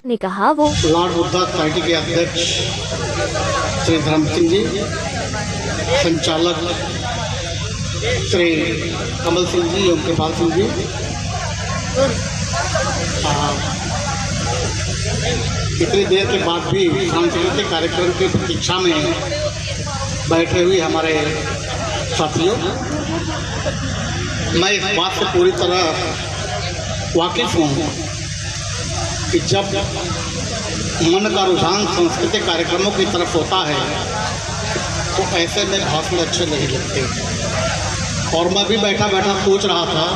ने कहा वो लॉर्ड बुद्धा सोसाइटी के अध्यक्ष श्री धर्म सिंह जी, संचालक श्री कमल सिंह जी एवं कृपाल सिंह जी, इतनी देर के बाद भी सांस्कृतिक कार्यक्रम की प्रतीक्षा में बैठे हुए हमारे साथियों, मैं इस बात से पूरी तरह वाकिफ हूँ कि जब मन का रुझान सांस्कृतिक कार्यक्रमों की तरफ होता है तो ऐसे में भाषण अच्छे नहीं लगते। और मैं भी बैठा बैठा सोच रहा था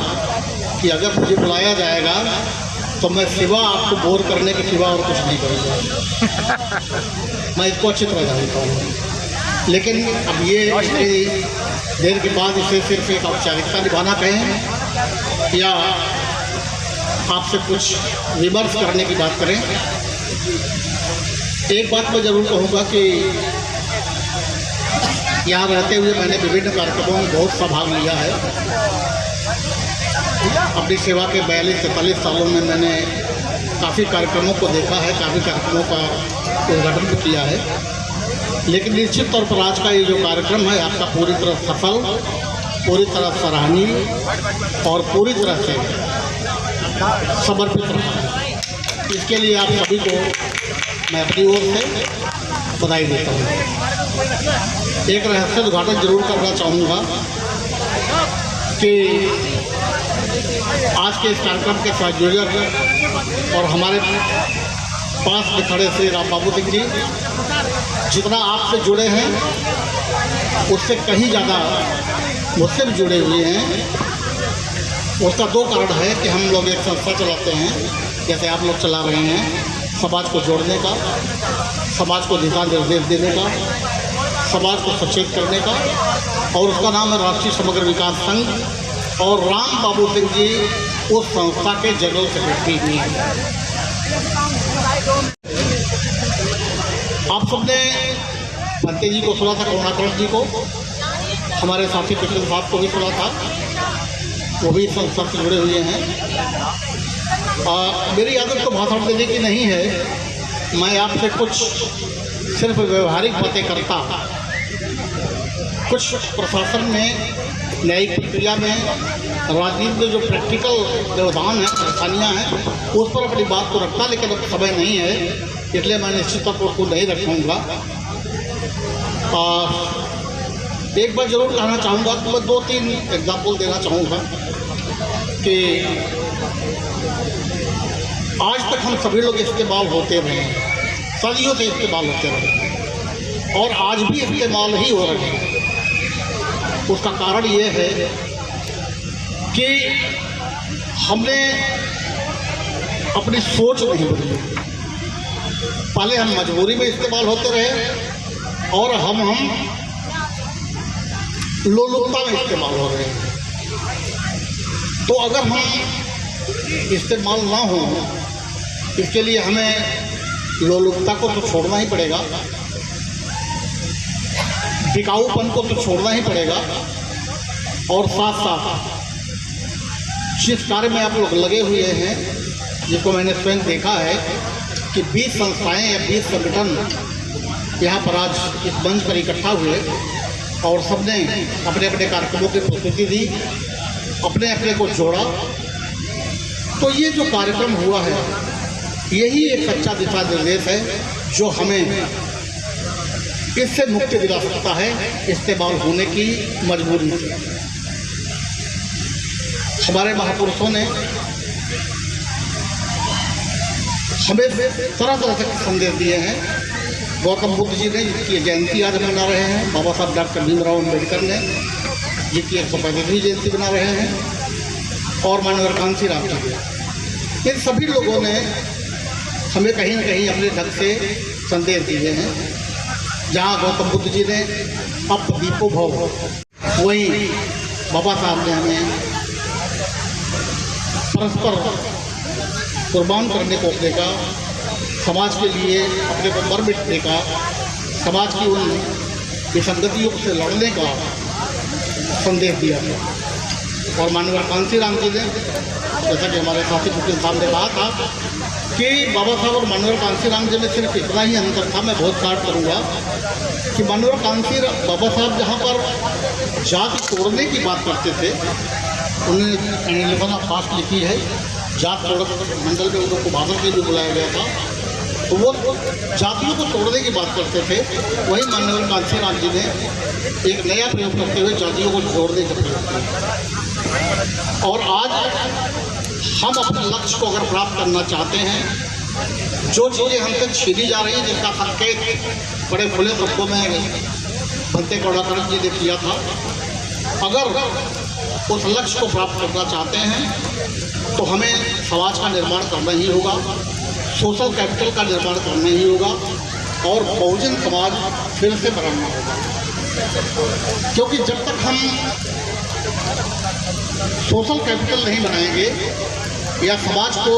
कि अगर मुझे बुलाया जाएगा तो मैं सिवा आपको बोर करने के सिवा और कुछ नहीं करूँगा। मैं इसको अच्छी तरह जानता हूँ, लेकिन अब ये इतनी देर के बाद इसे सिर्फ एक औपचारिकता निभाना कहें या आपसे कुछ विमर्श करने की बात करें। एक बात मैं ज़रूर कहूँगा कि यहाँ रहते हुए मैंने विभिन्न कार्यक्रमों में बहुत सा भाग लिया है। अपनी सेवा के 42-43 सालों में मैंने काफ़ी कार्यक्रमों को देखा है, काफ़ी कार्यक्रमों का उद्घाटन भी किया है। लेकिन निश्चित तौर पर आज का ये जो कार्यक्रम है आपका पूरी तरह सफल, पूरी तरह सराहनीय और पूरी तरह से समर्पित रहा। इसके लिए आप सभी को मैं अपनी ओर से बधाई देता हूँ। एक रहस्य उद्घाटन जरूर करना चाहूँगा कि आज के इस कार्यक्रम के संयोजक और हमारे पास में खड़े श्री राम बाबू सिंह जी जितना आपसे जुड़े हैं उससे कहीं ज़्यादा मुझसे भी जुड़े हुए हैं। उसका दो कारण है कि हम लोग एक संस्था चलाते हैं, जैसे आप लोग चला रहे हैं, समाज को जोड़ने का, समाज को दिशा निर्देश देने का, समाज को सचेत करने का, और उसका नाम है राष्ट्रीय समग्र विकास संघ। और राम बाबू सिंह जी उस संस्था के जनरल सेक्रेटरी भी हैं। आप सबने भंते जी को सुना था, करुणाकरण जी को, हमारे साथी पिछले साहब को भी सुना था, वो भी संस्था से जुड़े हुए हैं। मेरी आदत तो भाषण देने की नहीं है, मैं आपसे कुछ सिर्फ व्यवहारिक बातें करता, कुछ प्रशासन में, न्यायिक प्रक्रिया में, राजनीति में जो प्रैक्टिकल व्यवधान है, परेशानियाँ हैं, उस पर अपनी बात को रखता, लेकिन अब समय नहीं है, इसलिए मैं निश्चित तौर पर उसको नहीं रखूँगा। एक बार जरूर कहना चाहूँगा कि मैं 2-3 एग्जाम्पल देना चाहूँगा कि आज तक हम सभी लोग इस्तेमाल होते रहे, सदियों से इस्तेमाल होते रहे और आज भी इस्तेमाल ही हो रहे हैं। उसका कारण ये है कि हमने अपनी सोच नहीं बदली। पहले हम मजबूरी में इस्तेमाल होते रहे और हम लोलुपता में इस्तेमाल हो रहे हैं। तो अगर हम इस्तेमाल ना हो, इसके लिए हमें लोलुपता को तो छोड़ना ही पड़ेगा, टिकाऊपन को तो छोड़ना ही पड़ेगा, और साथ साथ जिस कार्य में आप लोग लगे हुए हैं, जिसको मैंने स्वयं देखा है कि 20 संस्थाएं या 20 संगठन यहाँ पर आज इस मंच पर इकट्ठा हुए और सबने अपने अपने कार्यक्रमों की प्रस्तुति दी, अपने अपने को जोड़ा। तो ये जो कार्यक्रम हुआ है, यही एक सच्चा दिशा निर्देश है जो हमें इससे मुक्ति दिला सकता है, इस्तेमाल होने की मजबूरी से। हमारे महापुरुषों ने हमें तरह तरह के संदेश दिए हैं। गौतम बुद्ध जी ने, जिसकी जयंती आज मना रहे हैं, बाबा साहब डॉक्टर भीमराव अम्बेडकर ने, जिनकी 135वीं जयंती मना रहे हैं, और माननीय कांसी राम जी, इन सभी लोगों ने हमें कहीं न कहीं अपने ढंग से संदेश दिए हैं। जहाँ गौतम बुद्ध जी ने अप दीपो भव, वहीं बाबा साहब ने हमें परस्पर कुर्बान करने को अपने का, समाज के लिए अपने को मर मिटने का समाज की उन विसंगतियों से लड़ने का संदेश दिया था। और माननीय कांसी राम जी ने, जैसा कि हमारे साथी मुख्य साहब ने कहा था कि बाबा साहब और माननीय कांसी राम जी में सिर्फ इतना ही अंतर था। मैं बहुत काट करूँगा कि माननीय कांसी बाबा साहब जहाँ पर जाति तोड़ने की बात करते थे, उन्होंने लिखना फास्ट लिखी है, जात तोड़ मंडल में उनको बादल के लिए बुलाया गया था, तो वो जातियों को तोड़ने की बात करते थे। वही माननीय कांसी राम जी ने एक नया प्रयोग करते हुए जातियों को जोड़ने का प्रयोग किया। और आज हम अपने लक्ष्य को अगर प्राप्त करना चाहते हैं, जो चीज़ें हमसे छीनी जा रही हैं, जिसका संकेत बड़े खुले शब्दों में भंते कौड़ाकर जी ने किया था, अगर उस लक्ष्य को प्राप्त करना चाहते हैं तो हमें समाज का निर्माण करना ही होगा, सोशल कैपिटल का निर्माण करना ही होगा और बहुजन समाज फिर से बनाना होगा। क्योंकि जब तक हम सोशल कैपिटल नहीं बनाएंगे या समाज को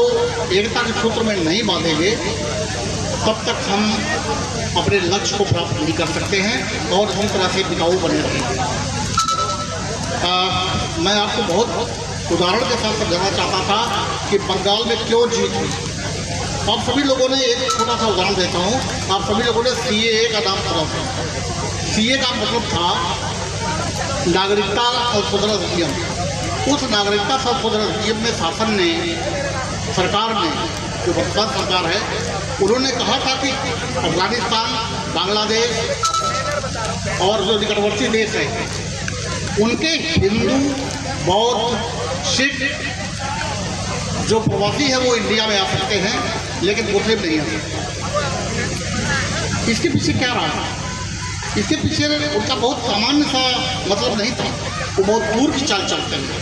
एकता के सूत्र में नहीं बांधेंगे, तब तक हम अपने लक्ष्य को प्राप्त नहीं कर सकते हैं और हम तरह से बिकाऊ बने रहेंगे। मैं आपको बहुत उदाहरण के साथ समझाना चाहता था कि बंगाल में क्यों जीत हुई। आप सभी लोगों ने एक छोटा सा उदाहरण देता हूँ। आप सभी लोगों ने CAA का नाम सुना था। CAA का मतलब था नागरिकता संशोधन अधिनियम। उस नागरिकता संशोधन अधिनियम में शासन ने, सरकार ने, जो वर्तमान सरकार है, उन्होंने कहा था कि अफगानिस्तान, बांग्लादेश और जो निकटवर्ती देश हैं, उनके हिंदू, बौद्ध, सिख जो प्रवासी है वो इंडिया में आ सकते हैं, लेकिन मुस्लिम नहीं आ सकते। इसके पीछे क्या रहा? इसके पीछे उनका बहुत सामान्य सा मतलब नहीं था, वो बहुत दूर की चाल चलते हैं।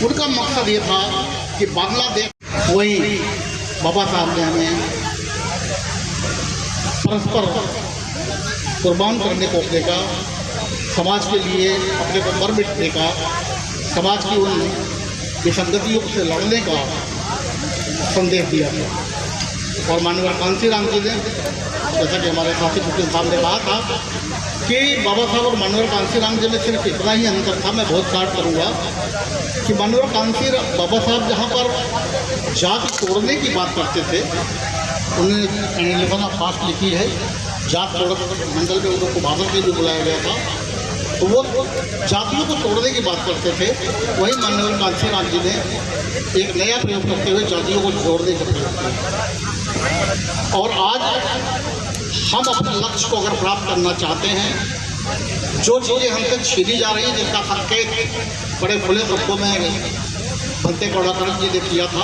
उनका मकसद ये था कि बांग्लादेश, वही बाबा साहब ने हमें परस्पर कुर्बान करने को देगा, समाज के लिए अपने को मर मिटने का, समाज की उन विसंगतियों से लड़ने का संदेश दिया था। और माननीय कांसी राम जी ने, जैसा कि हमारे साथी मुख्य साहब ने कहा था कि बाबा साहब और माननीय कांसी राम जी में सिर्फ इतना ही अंतर था। मैं बहुत काट करूँगा कि माननीय कांसी बाबा साहब जहाँ पर जाति तोड़ने की बात करते थे, उन्होंने लिखना फास्ट लिखी है, जात तोड़ मंडल में उनको बादल के लिए बुलाया गया था, तो वो जातियों को तोड़ने की बात करते थे। वही माननीय कांसी राम जी ने एक नया प्रयोग करते हुए जातियों को जोड़ने का प्रयोग किया। और आज हम अपने लक्ष्य को अगर प्राप्त करना चाहते हैं, जो चीज़ें हमसे छीनी जा रही हैं, जिसका संकेत बड़े खुले शब्दों में भंते कौड़ाकर जी ने किया था,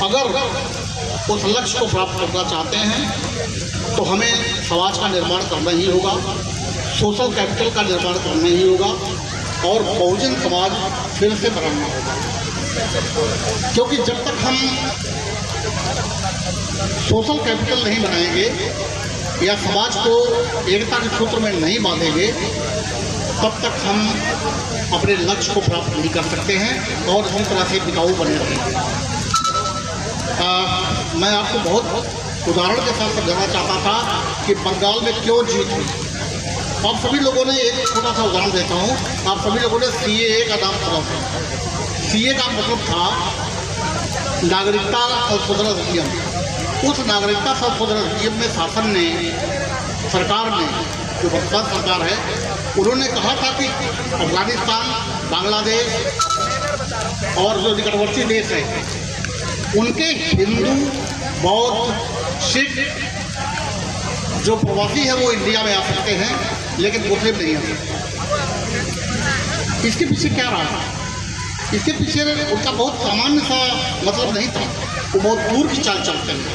अगर उस लक्ष्य को प्राप्त करना चाहते हैं तो हमें समाज का निर्माण करना ही होगा, सोशल कैपिटल का निर्माण करना ही होगा और बहुजन समाज फिर से बनाना होगा। क्योंकि जब तक हम सोशल कैपिटल नहीं बनाएंगे या समाज को एकता के सूत्र में नहीं बांधेंगे, तब तक हम अपने लक्ष्य को प्राप्त नहीं कर सकते हैं और हम तरह से बिकाऊ बने रहेंगे। मैं आपको बहुत उदाहरण के साथ समझाना चाहता था कि बंगाल में क्यों जीत हुई। आप सभी लोगों ने एक छोटा सा उदाहरण देता हूँ। आप सभी लोगों ने CAA का नाम सुना था। CAA का मतलब था नागरिकता संशोधन अधिनियम। उस नागरिकता संशोधन अधिनियम में शासन ने, सरकार ने, जो वर्तमान सरकार है, उन्होंने कहा था कि अफगानिस्तान, बांग्लादेश और जो निकटवर्ती देश हैं, उनके हिंदू, बौद्ध, सिख जो प्रवासी है वो इंडिया में आ सकते हैं, लेकिन मुस्लिम नहीं आ सकते। इसके पीछे क्या रहा? इसके पीछे उनका बहुत सामान्य सा मतलब नहीं था, वो बहुत दूर की चाल चलते हैं।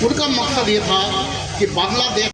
उनका मकसद ये था कि बांग्लादेश